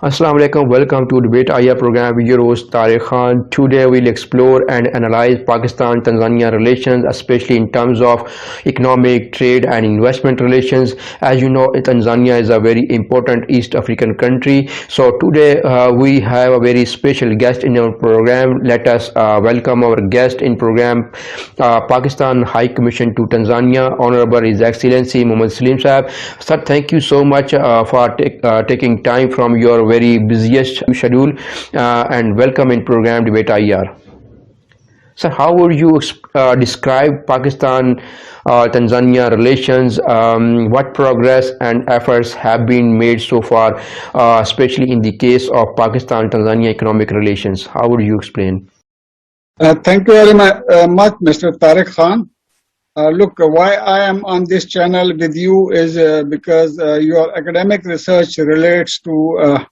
Assalamu alaikum. Welcome to Debate IR program with your host Tariq Khan. Today we'll explore and analyze Pakistan-Tanzania relations, especially in terms of economic, trade and investment relations. As you know, Tanzania is a very important East African country. So today we have a very special guest in our program. Let us welcome our guest in program, Pakistan High Commission to Tanzania, Honorable His Excellency Muhammad Salim Saab. Sir, thank you so much for taking time from your very busiest schedule and welcome in program Debate IR. So how would you describe Pakistan Tanzania relations? What progress and efforts have been made so far, especially in the case of Pakistan Tanzania economic relations? How would you explain? Thank you very much, Mr. Tariq Khan. Look, why I am on this channel with you is because your academic research relates to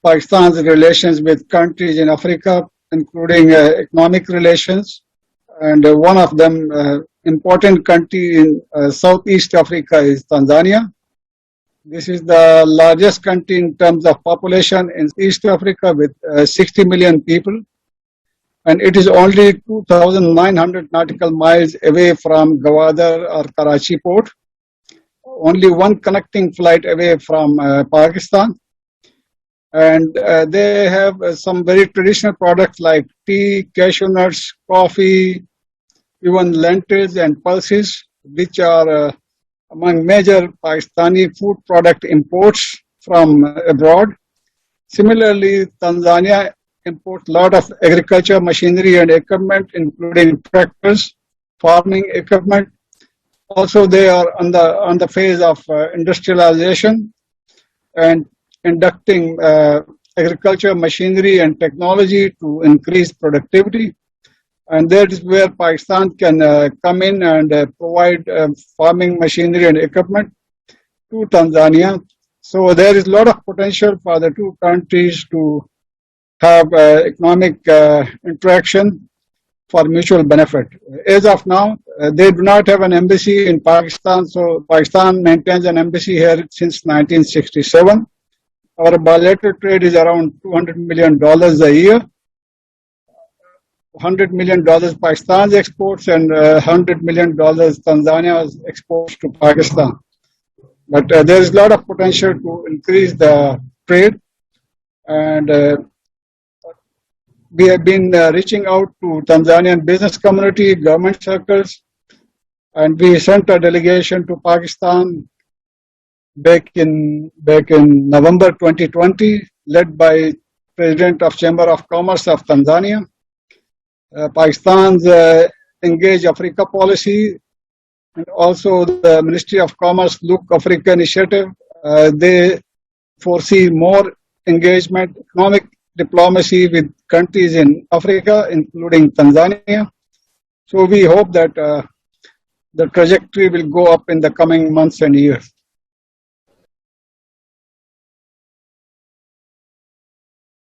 Pakistan's relations with countries in Africa, including economic relations. And one of them, important country in Southeast Africa is Tanzania. This is the largest country in terms of population in East Africa with 60 million people. And it is only 2,900 nautical miles away from Gwadar or Karachi port. Only one connecting flight away from Pakistan. And they have some very traditional products like tea, cashew nuts, coffee, even lentils and pulses, which are among major Pakistani food product imports from abroad. Similarly, Tanzania imports a lot of agriculture machinery and equipment, including tractors, farming equipment. Also, they are on the phase of industrialization and inducting agriculture machinery and technology to increase productivity. And that is where Pakistan can come in and provide farming machinery and equipment to Tanzania. So there is a lot of potential for the two countries to have economic interaction for mutual benefit. As of now, they do not have an embassy in Pakistan, so Pakistan maintains an embassy here since 1967. Our bilateral trade is around $200 million a year. $100 million Pakistan's exports and $100 million Tanzania's exports to Pakistan. But there is a lot of potential to increase the trade, and we have been reaching out to Tanzanian business community, government circles, and we sent a delegation to Pakistan back in November 2020, led by President of Chamber of Commerce of Tanzania. Pakistan's Engage Africa policy and also the Ministry of Commerce Look Africa initiative, they foresee more engagement, economic diplomacy with countries in Africa, including Tanzania. So we hope that the trajectory will go up in the coming months and years.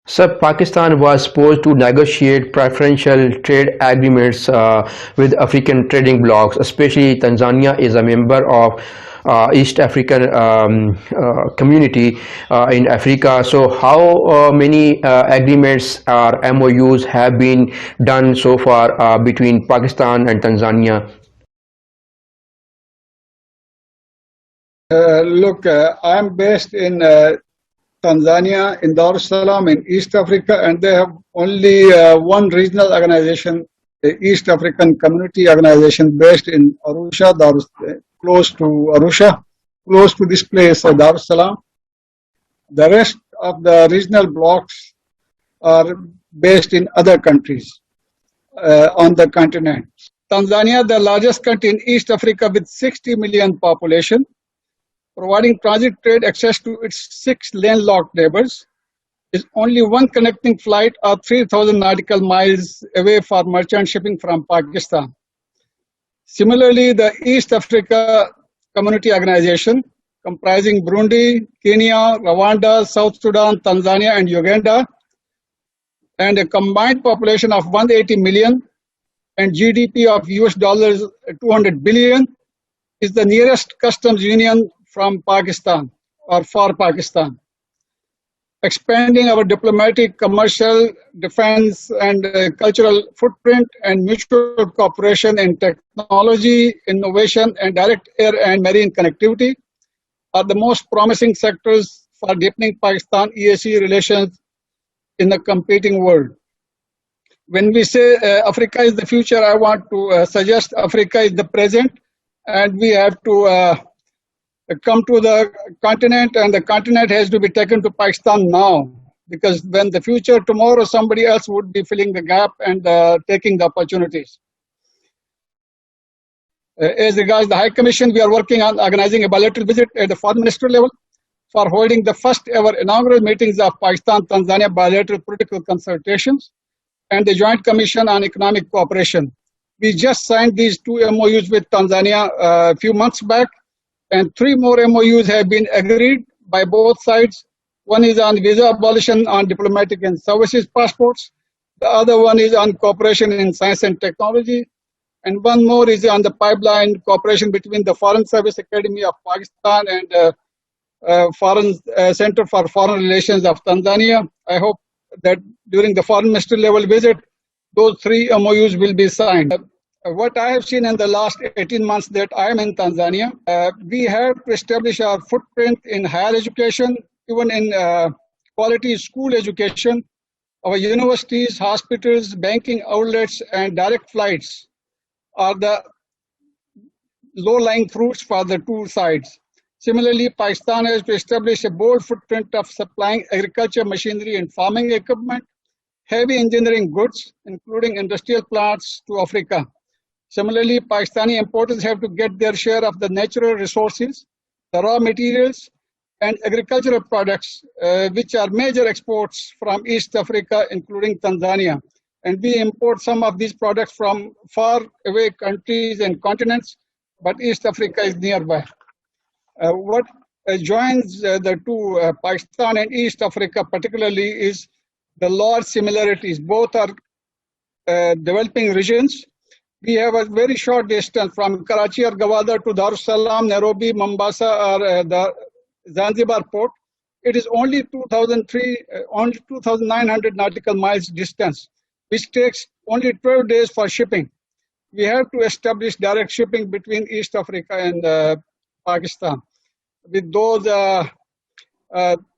Sir, Pakistan was supposed to negotiate preferential trade agreements with African trading blocs, especially Tanzania is a member of East African community in Africa. So how many agreements or MOUs have been done so far between Pakistan and Tanzania? Look, I'm based in Tanzania, in Dar es Salaam, in East Africa, and they have only one regional organization, the East African Community Organization, based in Arusha, close to Arusha, close to this place, Dar es Salaam. The rest of the regional blocks are based in other countries on the continent. Tanzania, the largest country in East Africa with 60 million population, providing transit trade access to its 6 landlocked neighbors, is only one connecting flight or 3,000 nautical miles away for merchant shipping from Pakistan. Similarly, the East Africa Community Organization, comprising Burundi, Kenya, Rwanda, South Sudan, Tanzania, and Uganda, and a combined population of 180 million and GDP of US dollars 200 billion, is the nearest customs union from Pakistan or for Pakistan. expanding our diplomatic, commercial, defense, and cultural footprint, and mutual cooperation in technology, innovation, and direct air and marine connectivity are the most promising sectors for deepening Pakistan-EAC relations in the competing world. When we say Africa is the future, I want to suggest Africa is the present, and we have to come to the continent, and the continent has to be taken to Pakistan now, because when the future tomorrow, somebody else would be filling the gap and taking the opportunities. As regards the High Commission, we are working on organizing a bilateral visit at the foreign minister level for holding the first ever inaugural meetings of Pakistan-Tanzania bilateral political consultations and the Joint Commission on Economic Cooperation. We just signed these 2 MOUs with Tanzania a few months back, and 3 more MOUs have been agreed by both sides. One is on visa abolition on diplomatic and services passports. The other one is on cooperation in science and technology. And one more is on the pipeline cooperation between the Foreign Service Academy of Pakistan and Foreign Center for Foreign Relations of Tanzania. I hope that during the foreign minister level visit, those 3 MOUs will be signed. What I have seen in the last 18 months that I am in Tanzania, we have to establish our footprint in higher education, even in quality school education. Our universities, hospitals, banking outlets, and direct flights are the low-lying fruits for the 2 sides. Similarly, Pakistan has to establish a bold footprint of supplying agriculture machinery and farming equipment, heavy engineering goods, including industrial plants, to Africa. Similarly, Pakistani importers have to get their share of the natural resources, the raw materials, and agricultural products, which are major exports from East Africa, including Tanzania. And we import some of these products from far away countries and continents, but East Africa is nearby. What joins the 2, Pakistan and East Africa particularly, is the large similarities. Both are developing regions. We have a very short distance from Karachi or Gwadar to Dar es Salaam, Nairobi, Mombasa, or the Zanzibar port. It is only 2,900 nautical miles distance, which takes only 12 days for shipping. We have to establish direct shipping between East Africa and Pakistan. With those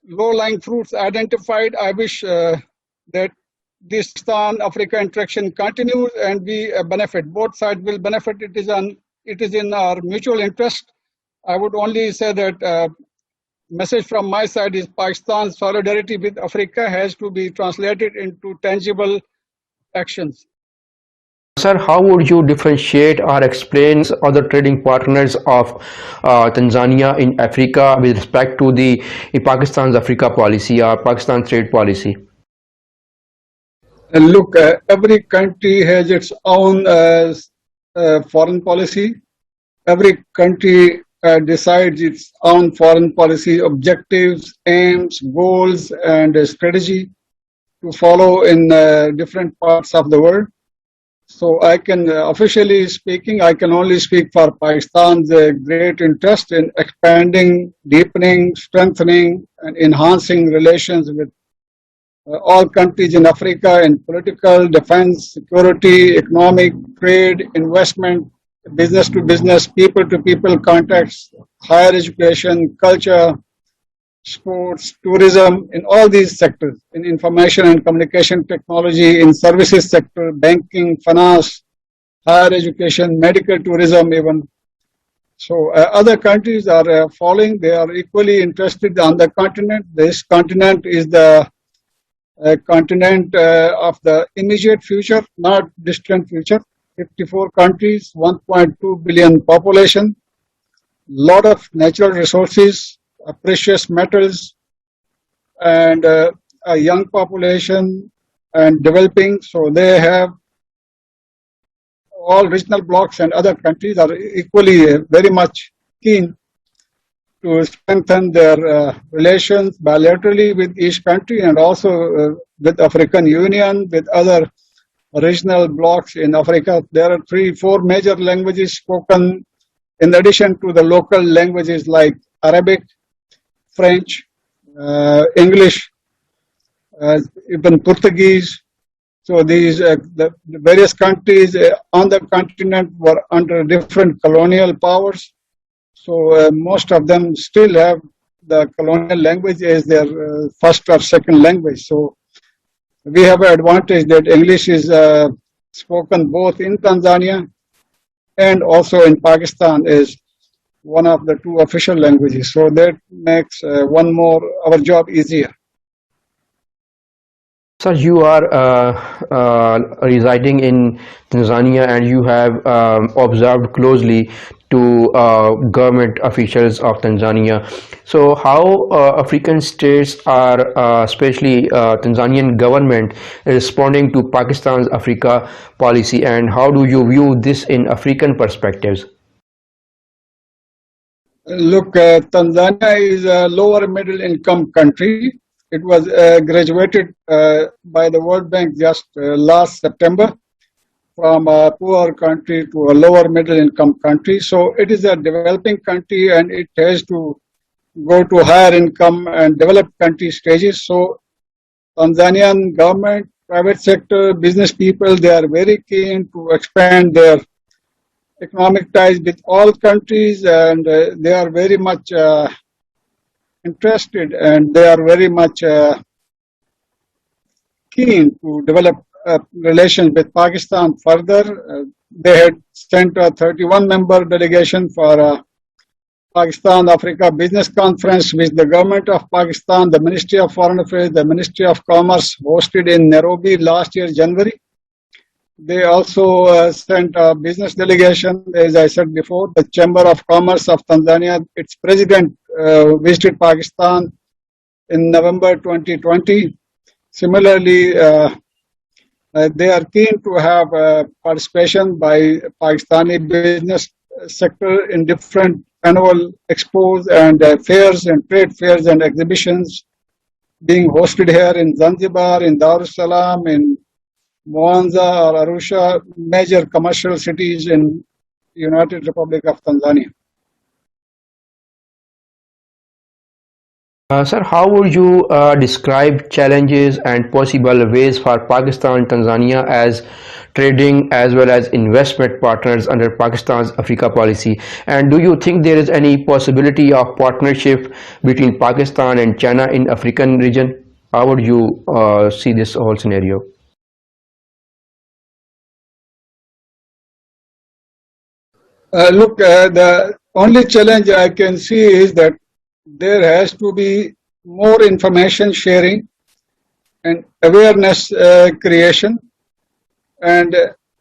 low-lying fruits identified, I wish that this Pakistan-Africa interaction continues and we benefit. Both sides will benefit. It is in our mutual interest. I would only say that message from my side is Pakistan's solidarity with Africa has to be translated into tangible actions. Sir, how would you differentiate or explain other trading partners of Tanzania in Africa with respect to the Pakistan's Africa policy or Pakistan trade policy? And look, every country has its own foreign policy. Every country decides its own foreign policy objectives, aims, goals, and strategy to follow in different parts of the world. So I can, officially speaking, I can only speak for Pakistan's great interest in expanding, deepening, strengthening, and enhancing relations with all countries in Africa in political, defense, security, economic, trade, investment, business to business, people to people contacts, higher education, culture, sports, tourism, in all these sectors, in information and communication technology, in services sector, banking, finance, higher education, medical tourism even. So other countries are following, they are equally interested on the continent. This continent is the continent of the immediate future, not distant future. 54 countries, 1.2 billion population, lot of natural resources, precious metals, and a young population and developing. So they have all regional blocs and other countries are equally very much keen to strengthen their relations bilaterally with each country and also with African Union, with other regional blocs in Africa. There are 3-4 major languages spoken in addition to the local languages like Arabic, French, English, even Portuguese. So the various countries on the continent were under different colonial powers. So most of them still have the colonial language as their first or second language. So we have an advantage that English is spoken both in Tanzania and also in Pakistan is one of the two official languages. So that makes our job easier. Sir, you are residing in Tanzania and you have observed closely to government officials of Tanzania. So, how African states are, especially Tanzanian government, responding to Pakistan's Africa policy, and how do you view this in African perspectives? Look, Tanzania is a lower middle income country. It was graduated by the World Bank just last September from a poor country to a lower middle income country. So it is a developing country and it has to go to higher income and developed country stages. So Tanzanian government, private sector, business people, they are very keen to expand their economic ties with all countries and they are very much interested and they are very much keen to develop relations with Pakistan further. They had sent a 31-member delegation for Pakistan Africa Business Conference, which the government of Pakistan, the Ministry of Foreign Affairs, the Ministry of Commerce hosted in Nairobi last year, January. They also sent a business delegation, as I said before, the Chamber of Commerce of Tanzania, its president visited Pakistan in November 2020. Similarly, they are keen to have participation by Pakistani business sector in different annual expos and fairs and trade fairs and exhibitions being hosted here in Zanzibar, in Dar es Salaam, in Mwanza or Arusha, major commercial cities in United Republic of Tanzania. Sir, how would you describe challenges and possible ways for Pakistan and Tanzania as trading as well as investment partners under Pakistan's Africa policy? And do you think there is any possibility of partnership between Pakistan and China in African region? How would you see this whole scenario? Look, the only challenge I can see is that there has to be more information sharing and awareness creation and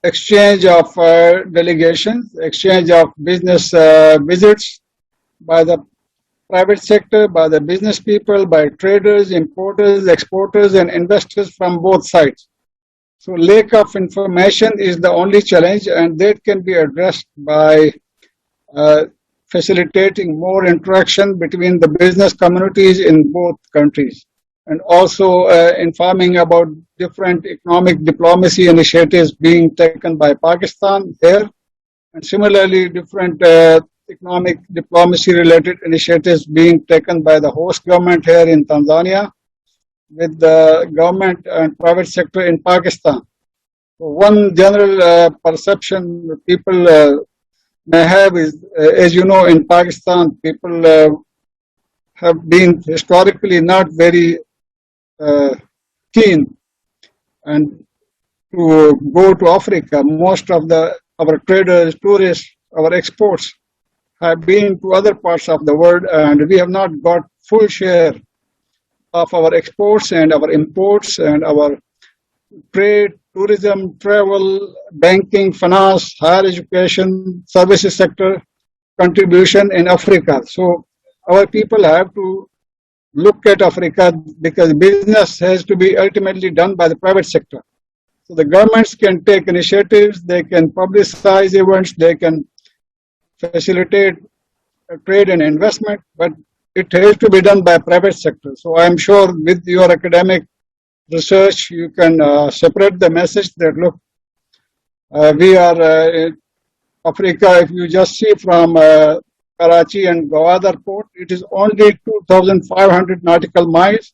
exchange of delegations, exchange of business visits by the private sector, by the business people, by traders, importers, exporters, and investors from both sides. So lack of information is the only challenge, and that can be addressed by facilitating more interaction between the business communities in both countries, and also informing about different economic diplomacy initiatives being taken by Pakistan here, and similarly different economic diplomacy related initiatives being taken by the host government here in Tanzania with the government and private sector in Pakistan. One general perception people may have is, as you know, in Pakistan, people have been historically not very keen and to go to Africa. Most of our traders, tourists, our exports have been to other parts of the world, and we have not got full share of our exports and our imports and our trade, tourism, travel, banking, finance, higher education, services sector contribution in Africa. So our people have to look at Africa because business has to be ultimately done by the private sector. So the governments can take initiatives, they can publicize events, they can facilitate trade and investment, but it has to be done by private sector. So I'm sure with your academic research, you can separate the message that look, we are in Africa. If you just see from Karachi and Gwadar port, it is only 2,500 nautical miles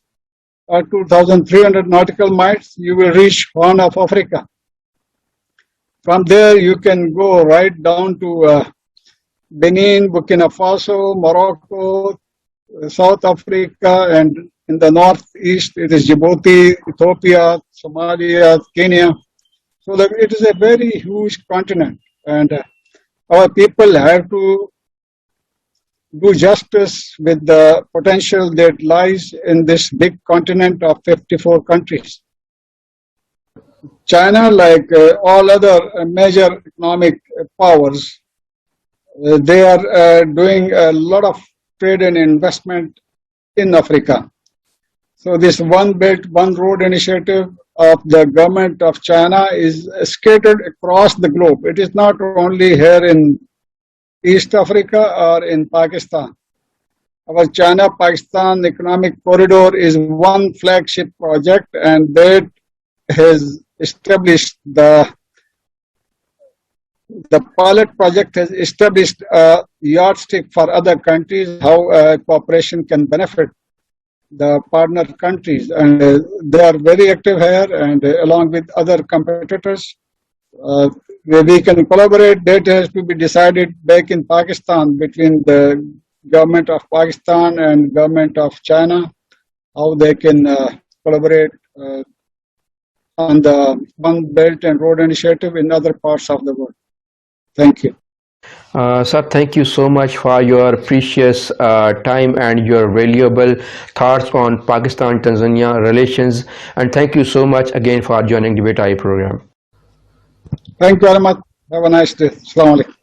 2,300 nautical miles, you will reach Horn of Africa. From there, you can go right down to Benin, Burkina Faso, Morocco, South Africa, and in the northeast, it is Djibouti, Ethiopia, Somalia, Kenya. So it is a very huge continent, and our people have to do justice with the potential that lies in this big continent of 54 countries. China, like all other major economic powers, they are doing a lot of trade and investment in Africa. So this One Belt, One Road initiative of the government of China is scattered across the globe. It is not only here in East Africa or in Pakistan. Our China-Pakistan Economic Corridor is one flagship project, and that has established the pilot project has established a yardstick for other countries how cooperation can benefit the partner countries, and they are very active here, and along with other competitors, where we can collaborate. That has to be decided back in Pakistan between the government of Pakistan and government of China, how they can collaborate on the One Belt and Road initiative in other parts of the world. Thank you. Sir, thank you so much for your precious time and your valuable thoughts on Pakistan-Tanzania relations. And thank you so much again for joining Debate IE program. Thank you very much. Have a nice day. Assalamu alaikum.